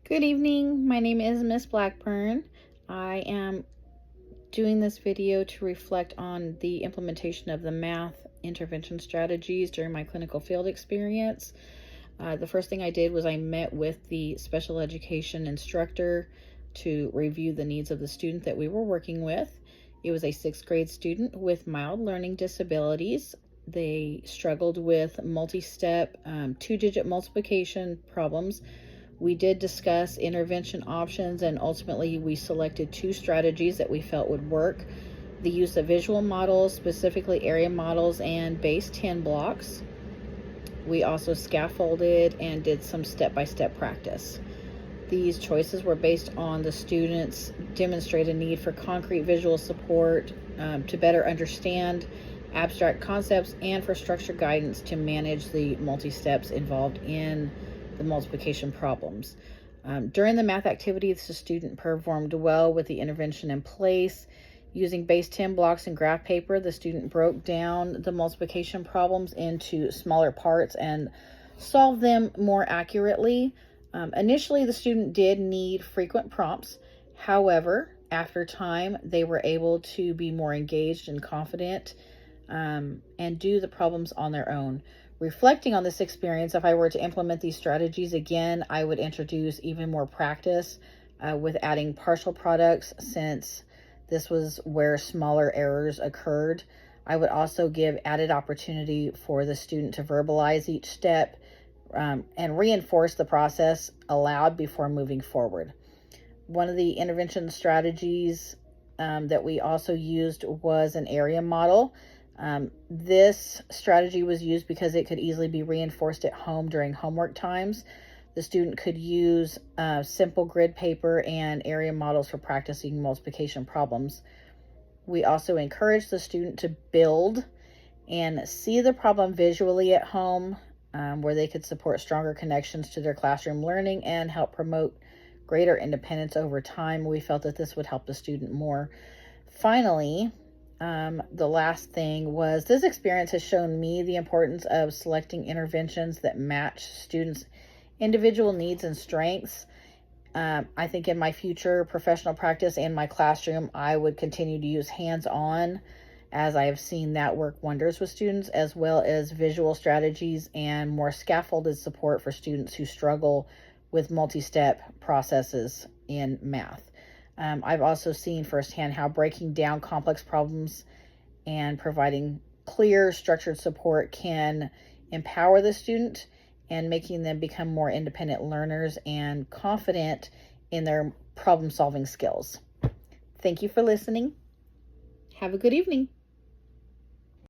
Good evening. My name is Miss Blackburn. I am doing this video to reflect on the implementation of the math intervention strategies during my clinical field experience. The first thing I did was I met with the special education instructor to review the needs of the student that we were working with. It was a 6th grade student with mild learning disabilities. They struggled with multi-step, 2-digit multiplication problems. We did discuss intervention options, and ultimately we selected 2 strategies that we felt would work: the use of visual models, specifically area models and base 10 blocks. We also scaffolded and did some step-by-step practice. These choices were based on the students' demonstrated need for concrete visual support to better understand abstract concepts, and for structured guidance to manage the multi-steps involved in the multiplication problems. During the math activities, the student performed well with the intervention in place. Using base 10 blocks and graph paper, the student broke down the multiplication problems into smaller parts and solved them more accurately. Initially, the student did need frequent prompts. However, after time, they were able to be more engaged and confident and do the problems on their own. Reflecting on this experience, if I were to implement these strategies again, I would introduce even more practice with adding partial products, since this was where smaller errors occurred. I would also give added opportunity for the student to verbalize each step and reinforce the process aloud before moving forward. One of the intervention strategies that we also used was an area model. This strategy was used because it could easily be reinforced at home during homework times. The student could use simple grid paper and area models for practicing multiplication problems. We also encouraged the student to build and see the problem visually at home, where they could support stronger connections to their classroom learning and help promote greater independence over time. We felt that this would help the student more. Finally, the last thing was, this experience has shown me the importance of selecting interventions that match students' individual needs and strengths. I think in my future professional practice and my classroom, I would continue to use hands-on, as I have seen that work wonders with students, as well as visual strategies and more scaffolded support for students who struggle with multi-step processes in math. I've also seen firsthand how breaking down complex problems and providing clear, structured support can empower the student and making them become more independent learners and confident in their problem-solving skills. Thank you for listening. Have a good evening.